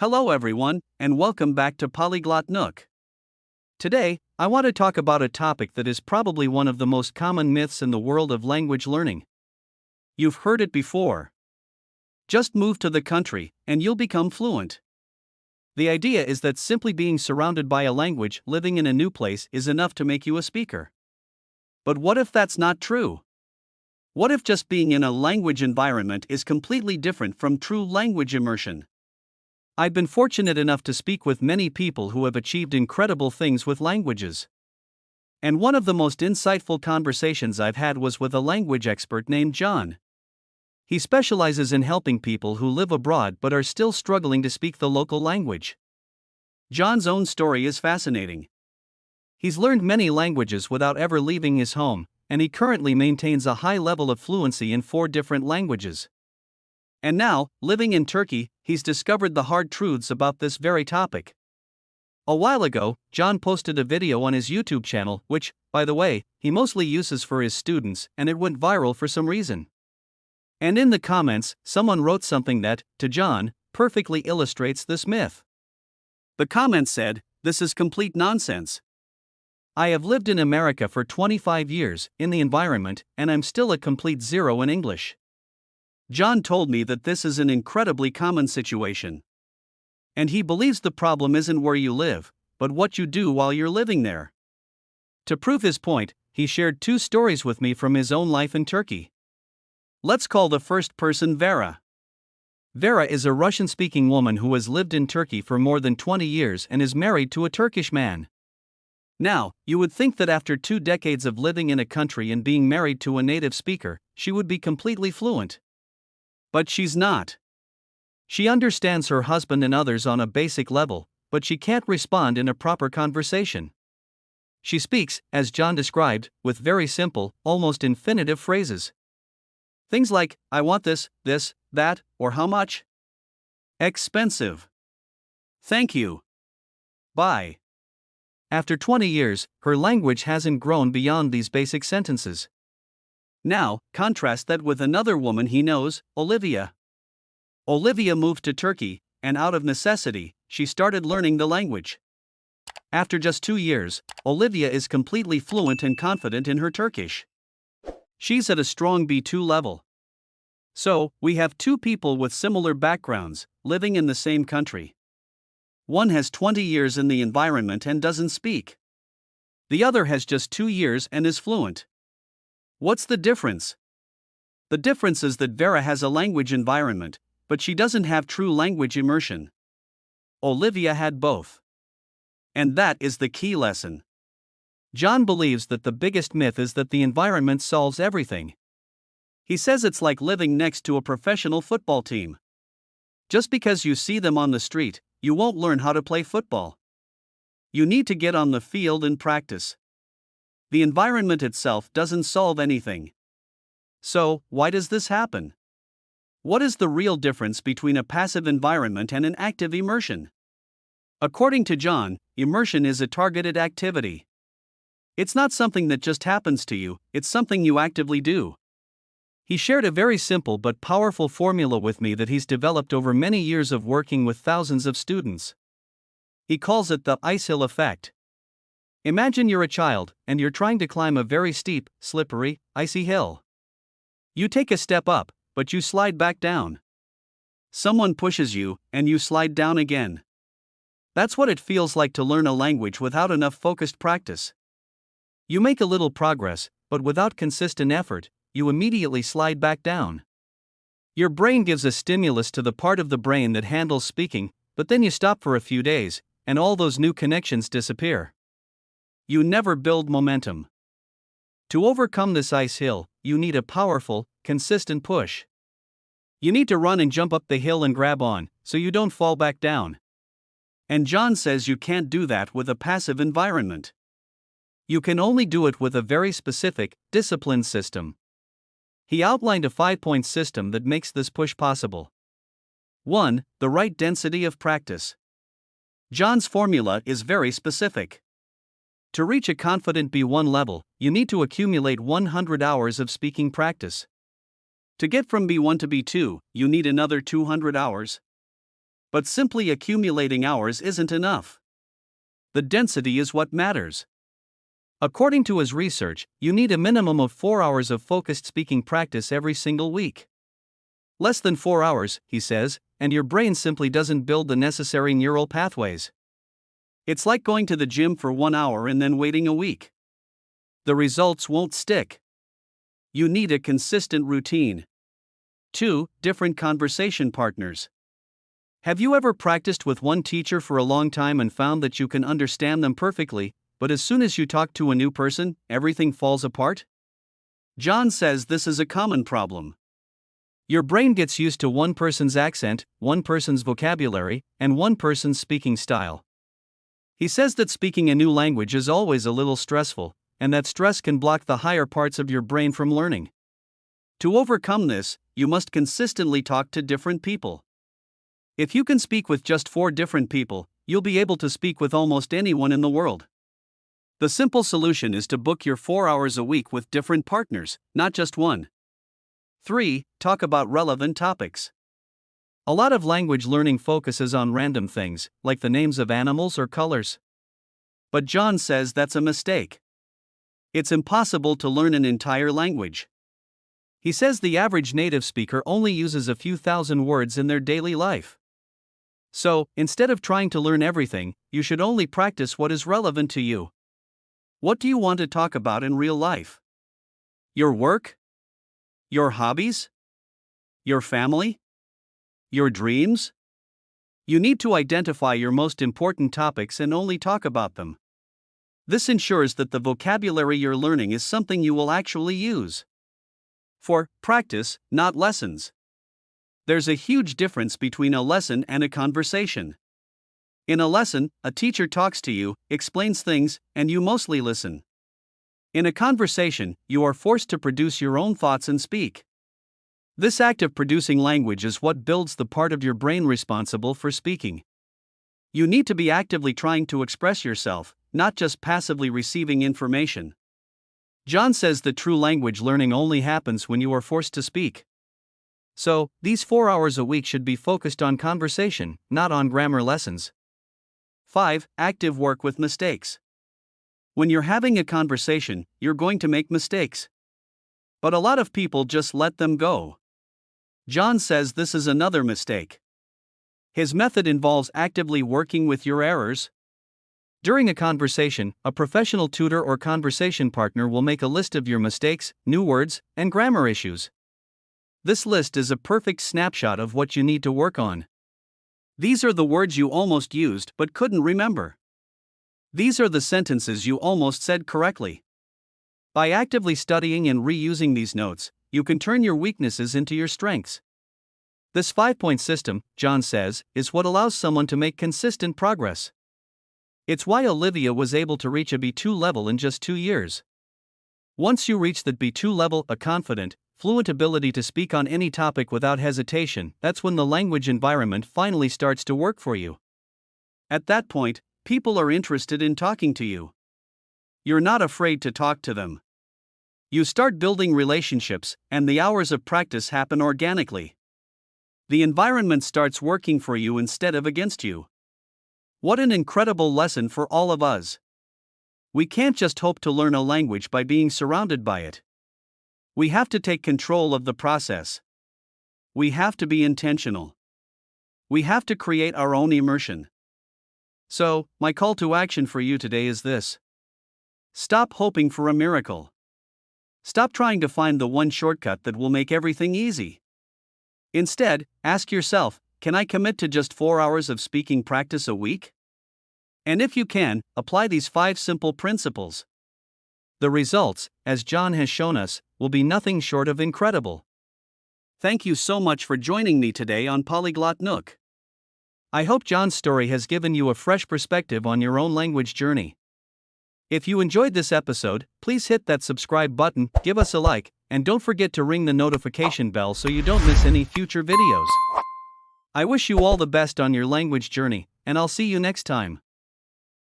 Hello everyone, and welcome back to Polyglot Nook. Today, I want to talk about a topic that is probably one of the most common myths in the world of language learning. You've heard it before. Just move to the country, and you'll become fluent. The idea is that simply being surrounded by a language, living in a new place, is enough to make you a speaker. But what if that's not true? What if just being in a language environment is completely different from true language immersion? I've been fortunate enough to speak with many people who have achieved incredible things with languages. And one of the most insightful conversations I've had was with a language expert named John. He specializes in helping people who live abroad but are still struggling to speak the local language. John's own story is fascinating. He's learned many languages without ever leaving his home, and he currently maintains a high level of fluency in 4 different languages. And now, living in Turkey, he's discovered the hard truths about this very topic. A while ago, John posted a video on his YouTube channel, which, by the way, he mostly uses for his students, and it went viral for some reason. And in the comments, someone wrote something that, to John, perfectly illustrates this myth. The comment said, "This is complete nonsense. I have lived in America for 25 years, in the environment, and I'm still a complete zero in English." John told me that this is an incredibly common situation. And he believes the problem isn't where you live, but what you do while you're living there. To prove his point, he shared 2 stories with me from his own life in Turkey. Let's call the first person Vera. Vera is a Russian-speaking woman who has lived in Turkey for more than 20 years and is married to a Turkish man. Now, you would think that after 2 decades of living in a country and being married to a native speaker, she would be completely fluent. But she's not. She understands her husband and others on a basic level, but she can't respond in a proper conversation. She speaks, as John described, with very simple, almost infinitive phrases. Things like, I want this, that, or how much? Expensive. Thank you. Bye. After 20 years, her language hasn't grown beyond these basic sentences. Now, contrast that with another woman he knows, Olivia. Olivia moved to Turkey, and out of necessity, she started learning the language. After just 2 years, Olivia is completely fluent and confident in her Turkish. She's at a strong B2 level. So, we have 2 people with similar backgrounds, living in the same country. One has 20 years in the environment and doesn't speak. The other has just 2 years and is fluent. What's the difference? The difference is that Vera has a language environment, but she doesn't have true language immersion. Olivia had both. And that is the key lesson. John believes that the biggest myth is that the environment solves everything. He says it's like living next to a professional football team. Just because you see them on the street, you won't learn how to play football. You need to get on the field and practice. The environment itself doesn't solve anything. So, why does this happen? What is the real difference between a passive environment and an active immersion? According to John, immersion is a targeted activity. It's not something that just happens to you, it's something you actively do. He shared a very simple but powerful formula with me that he's developed over many years of working with thousands of students. He calls it the ice hill effect. Imagine you're a child, and you're trying to climb a very steep, slippery, icy hill. You take a step up, but you slide back down. Someone pushes you, and you slide down again. That's what it feels like to learn a language without enough focused practice. You make a little progress, but without consistent effort, you immediately slide back down. Your brain gives a stimulus to the part of the brain that handles speaking, but then you stop for a few days, and all those new connections disappear. You never build momentum. To overcome this ice hill, you need a powerful, consistent push. You need to run and jump up the hill and grab on, so you don't fall back down. And John says you can't do that with a passive environment. You can only do it with a very specific, disciplined system. He outlined a 5-point system that makes this push possible. 1. The right density of practice. John's formula is very specific. To reach a confident B1 level, you need to accumulate 100 hours of speaking practice. To get from B1 to B2, you need another 200 hours. But simply accumulating hours isn't enough. The density is what matters. According to his research, you need a minimum of 4 hours of focused speaking practice every single week. Less than 4 hours, he says, and your brain simply doesn't build the necessary neural pathways. It's like going to the gym for 1 hour and then waiting a week. The results won't stick. You need a consistent routine. 2. Different conversation partners. Have you ever practiced with one teacher for a long time and found that you can understand them perfectly, but as soon as you talk to a new person, everything falls apart? John says this is a common problem. Your brain gets used to one person's accent, one person's vocabulary, and one person's speaking style. He says that speaking a new language is always a little stressful, and that stress can block the higher parts of your brain from learning. To overcome this, you must consistently talk to different people. If you can speak with just 4 different people, you'll be able to speak with almost anyone in the world. The simple solution is to book your 4 hours a week with different partners, not just one. 3. Talk about relevant topics. A lot of language learning focuses on random things, like the names of animals or colors. But John says that's a mistake. It's impossible to learn an entire language. He says the average native speaker only uses a few thousand words in their daily life. So, instead of trying to learn everything, you should only practice what is relevant to you. What do you want to talk about in real life? Your work? Your hobbies? Your family? Your dreams? You need to identify your most important topics and only talk about them. This ensures that the vocabulary you're learning is something you will actually use. 4. Practice, not lessons. There's a huge difference between a lesson and a conversation. In a lesson, a teacher talks to you, explains things, and you mostly listen. In a conversation, you are forced to produce your own thoughts and speak. This act of producing language is what builds the part of your brain responsible for speaking. You need to be actively trying to express yourself, not just passively receiving information. John says that true language learning only happens when you are forced to speak. So, these 4 hours a week should be focused on conversation, not on grammar lessons. 5. Active work with mistakes. When you're having a conversation, you're going to make mistakes. But a lot of people just let them go. John says this is another mistake. His method involves actively working with your errors. During a conversation, a professional tutor or conversation partner will make a list of your mistakes, new words, and grammar issues. This list is a perfect snapshot of what you need to work on. These are the words you almost used but couldn't remember. These are the sentences you almost said correctly. By actively studying and reusing these notes, you can turn your weaknesses into your strengths. This 5-point system, John says, is what allows someone to make consistent progress. It's why Olivia was able to reach a B2 level in just 2 years. Once you reach that B2 level, a confident, fluent ability to speak on any topic without hesitation, that's when the language environment finally starts to work for you. At that point, people are interested in talking to you. You're not afraid to talk to them. You start building relationships, and the hours of practice happen organically. The environment starts working for you instead of against you. What an incredible lesson for all of us. We can't just hope to learn a language by being surrounded by it. We have to take control of the process. We have to be intentional. We have to create our own immersion. So, my call to action for you today is this. Stop hoping for a miracle. Stop trying to find the one shortcut that will make everything easy. Instead, ask yourself, can I commit to just 4 hours of speaking practice a week? And if you can, apply these 5 simple principles. The results, as John has shown us, will be nothing short of incredible. Thank you so much for joining me today on Polyglot Nook. I hope John's story has given you a fresh perspective on your own language journey. If you enjoyed this episode, please hit that subscribe button, give us a like, and don't forget to ring the notification bell so you don't miss any future videos. I wish you all the best on your language journey, and I'll see you next time.